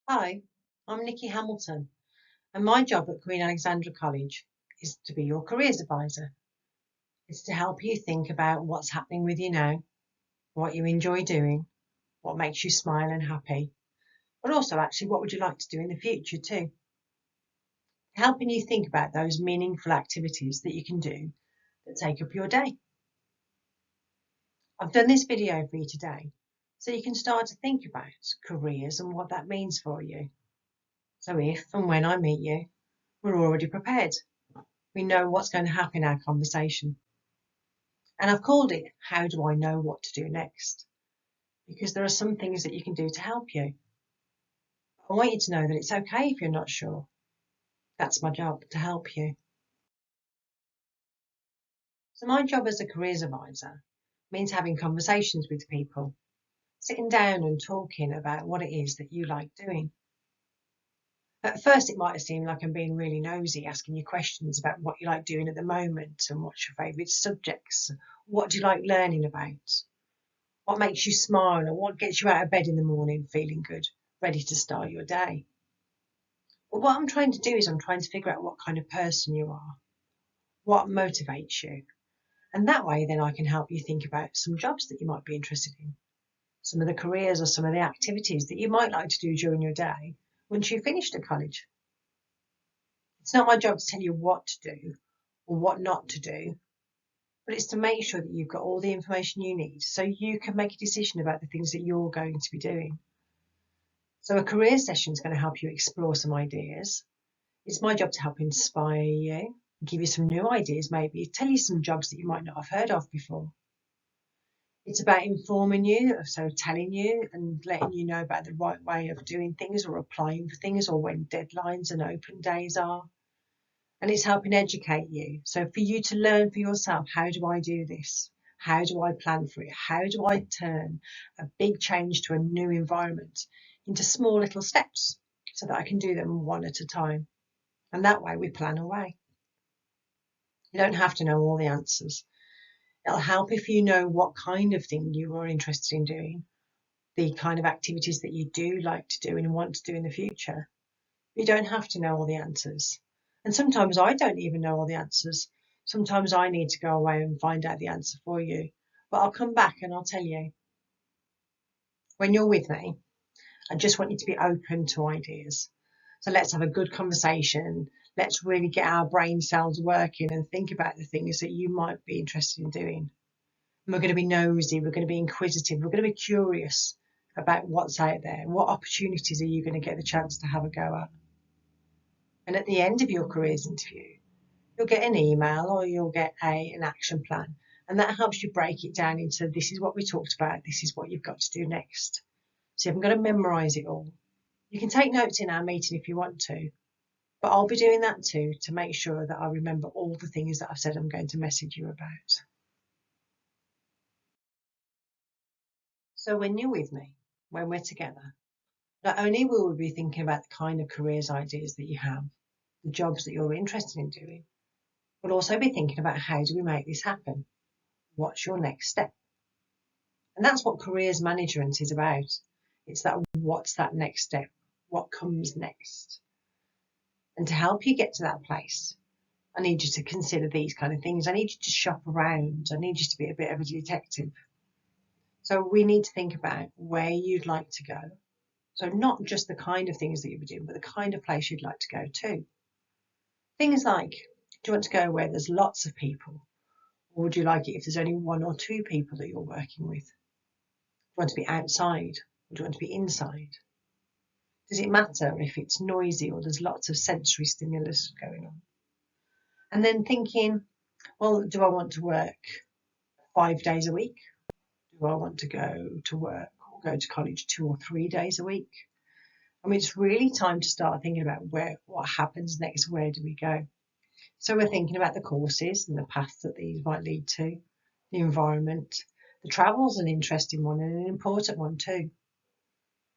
Hi, I'm Nicki Hamilton, and my job at Queen Alexandra College is to be your careers advisor. It's to help you think about what's happening with you now, what you enjoy doing, what makes you smile and happy, but also actually what would you like to do in the future too. Helping you think about those meaningful activities that you can do that take up your day. I've done this video for you today so you can start to think about careers and what that means for you. So if and when I meet you, we're already prepared. We know what's going to happen in our conversation. And I've called it, How Do I Know What to Do Next? Because there are some things that you can do to help you. I want you to know that it's okay if you're not sure. That's my job, to help you. So my job as a careers advisor means having conversations with people, sitting down and talking about what it is that you like doing. At first, it might seem like I'm being really nosy, asking you questions about what you like doing at the moment and what's your favourite subjects. What do you like learning about? What makes you smile, or what gets you out of bed in the morning feeling good, ready to start your day? But what I'm trying to do is I'm trying to figure out what kind of person you are, what motivates you. And that way, then I can help you think about some jobs that you might be interested in, some of the careers or some of the activities that you might like to do during your day once you've finished at college. It's not my job to tell you what to do or what not to do, but it's to make sure that you've got all the information you need so you can make a decision about the things that you're going to be doing. So a career session is going to help you explore some ideas. It's my job to help inspire you, give you some new ideas, maybe tell you some jobs that you might not have heard of before. It's about informing you, so telling you and letting you know about the right way of doing things or applying for things or when deadlines and open days are. And it's helping educate you. So for you to learn for yourself, how do I do this? How do I plan for it? How do I turn a big change to a new environment into small little steps so that I can do them one at a time? And that way we plan away. You don't have to know all the answers. It'll help if you know what kind of thing you are interested in doing, the kind of activities that you do like to do and want to do in the future. You don't have to know all the answers. And sometimes I don't even know all the answers. Sometimes I need to go away and find out the answer for you. But I'll come back and I'll tell you. When you're with me, I just want you to be open to ideas. So let's have a good conversation. Let's really get our brain cells working and think about the things that you might be interested in doing. And we're going to be nosy, we're going to be inquisitive, we're going to be curious about what's out there. What opportunities are you going to get the chance to have a go at? And at the end of your careers interview, you'll get an email or you'll get an action plan. And that helps you break it down into this is what we talked about, this is what you've got to do next. So you haven't got to memorise it all. You can take notes in our meeting if you want to, but I'll be doing that too to make sure that I remember all the things that I've said I'm going to message you about. So when you're with me, when we're together, not only will we be thinking about the kind of careers ideas that you have, the jobs that you're interested in doing, we'll also be thinking about how do we make this happen? What's your next step? And that's what careers management is about. It's that what's that next step? What comes next? And to help you get to that place, I need you to consider these kind of things. I need you to shop around. I need you to be a bit of a detective. So we need to think about where you'd like to go. So not just the kind of things that you'll be doing, but the kind of place you'd like to go to. Things like, do you want to go where there's lots of people? Or would you like it if there's only one or two people that you're working with? Do you want to be outside? Or do you want to be inside? Does it matter if it's noisy or there's lots of sensory stimulus going on? And then thinking, well, do I want to work 5 days a week? Do I want to go to work or go to college 2 or 3 days a week? I mean, it's really time to start thinking about what happens next, where do we go? So we're thinking about the courses and the paths that these might lead to, the environment. The travel's an interesting one and an important one too.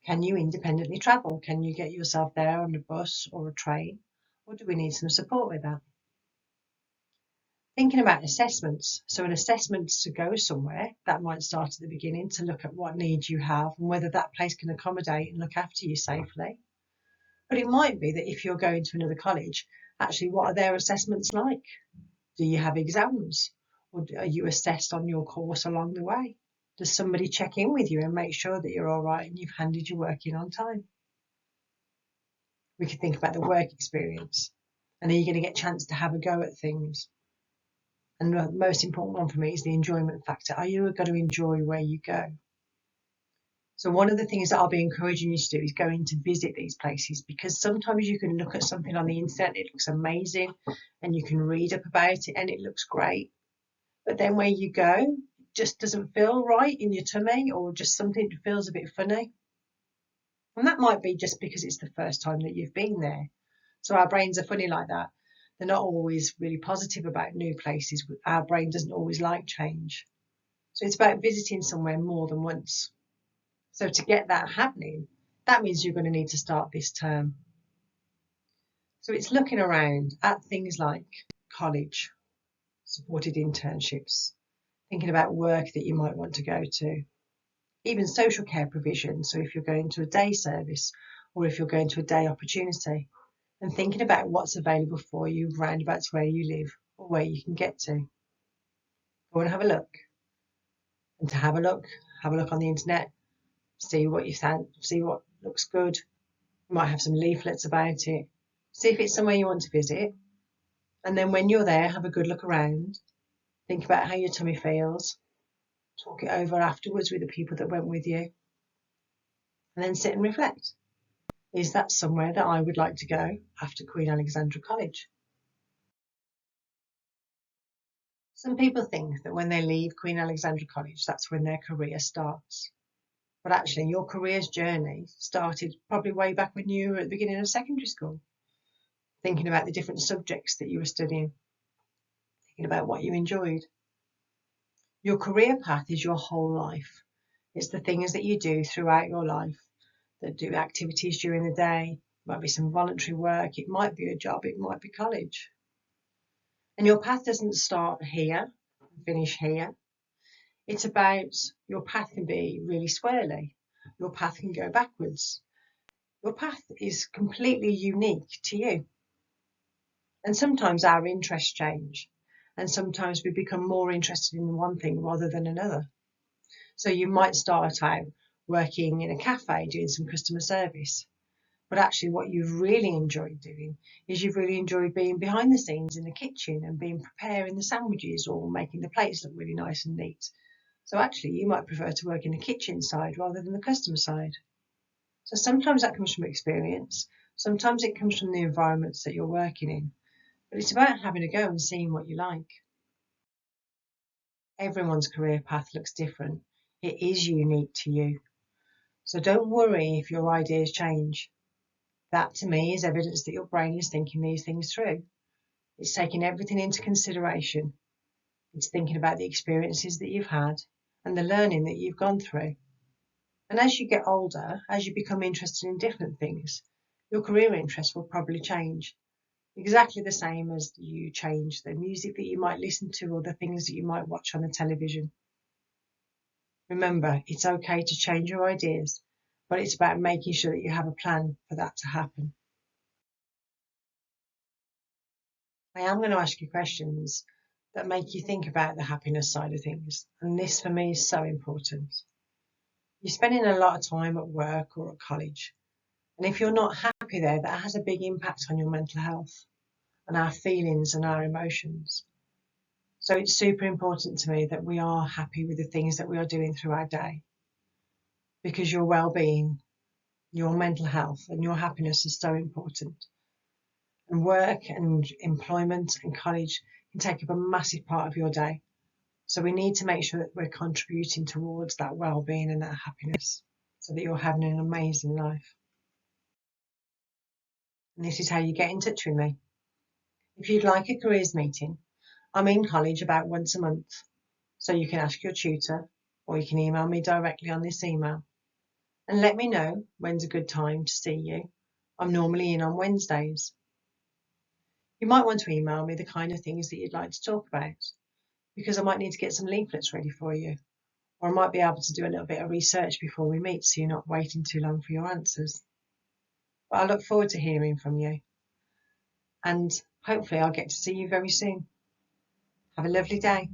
Can you independently travel? Can you get yourself there on a bus or a train? Or do we need some support with that? Thinking about assessments. So an assessment to go somewhere, that might start at the beginning to look at what needs you have and whether that place can accommodate and look after you safely. But it might be that if you're going to another college, actually, what are their assessments like? Do you have exams? Or are you assessed on your course along the way? Does somebody check in with you and make sure that you're all right and you've handed your work in on time? We could think about the work experience. And are you going to get a chance to have a go at things? And the most important one for me is the enjoyment factor. Are you going to enjoy where you go? So one of the things that I'll be encouraging you to do is going to visit these places, because sometimes you can look at something on the internet, it looks amazing, and you can read up about it and it looks great. But then where you go, it just doesn't feel right in your tummy, or just something feels a bit funny. And that might be just because it's the first time that you've been there. So our brains are funny like that. They're not always really positive about new places. Our brain doesn't always like change. So it's about visiting somewhere more than once. So to get that happening, that means you're going to need to start this term. So it's looking around at things like college, supported internships, thinking about work that you might want to go to, even social care provision. So if you're going to a day service or if you're going to a day opportunity, and thinking about what's available for you round about where you live or where you can get to. Go and have a look. And to have a look on the internet, see what you think, see what looks good. You might have some leaflets about it. See if it's somewhere you want to visit. And then when you're there, have a good look around. Think about how your tummy feels. Talk it over afterwards with the people that went with you. And then sit and reflect. Is that somewhere that I would like to go after Queen Alexandra College? Some people think that when they leave Queen Alexandra College, that's when their career starts. But actually, your career's journey started probably way back when you were at the beginning of secondary school, thinking about the different subjects that you were studying, thinking about what you enjoyed. Your career path is your whole life. It's the things that you do throughout your life, that do activities during the day. It might be some voluntary work, it might be a job, it might be college. And your path doesn't start here and finish here. It's about your path can be really swirly. Your path can go backwards. Your path is completely unique to you. And sometimes our interests change. And sometimes we become more interested in one thing rather than another. So you might start out working in a cafe doing some customer service. But actually what you've really enjoyed doing is you've really enjoyed being behind the scenes in the kitchen and preparing the sandwiches or making the plates look really nice and neat. So actually you might prefer to work in the kitchen side rather than the customer side. So sometimes that comes from experience. Sometimes it comes from the environments that you're working in. But it's about having a go and seeing what you like. Everyone's career path looks different. It is unique to you. So don't worry if your ideas change. That to me is evidence that your brain is thinking these things through. It's taking everything into consideration. It's thinking about the experiences that you've had and the learning that you've gone through. And as you get older, as you become interested in different things, your career interests will probably change. Exactly the same as you change the music that you might listen to or the things that you might watch on the television. Remember, it's okay to change your ideas, but it's about making sure that you have a plan for that to happen. I am going to ask you questions that make you think about the happiness side of things, and this for me is so important. You're spending a lot of time at work or at college, and if you're not happy there, that has a big impact on your mental health and our feelings and our emotions. So it's super important to me that we are happy with the things that we are doing through our day, because your well-being, your mental health and your happiness is so important. And work and employment and college can take up a massive part of your day. So we need to make sure that we're contributing towards that well-being and that happiness so that you're having an amazing life. And this is how you get in touch with me. If you'd like a careers meeting, I'm in college about once a month. So you can ask your tutor or you can email me directly on this email and let me know when's a good time to see you. I'm normally in on Wednesdays. You might want to email me the kind of things that you'd like to talk about, because I might need to get some leaflets ready for you, or I might be able to do a little bit of research before we meet so you're not waiting too long for your answers. But I look forward to hearing from you, and hopefully I'll get to see you very soon. Have a lovely day.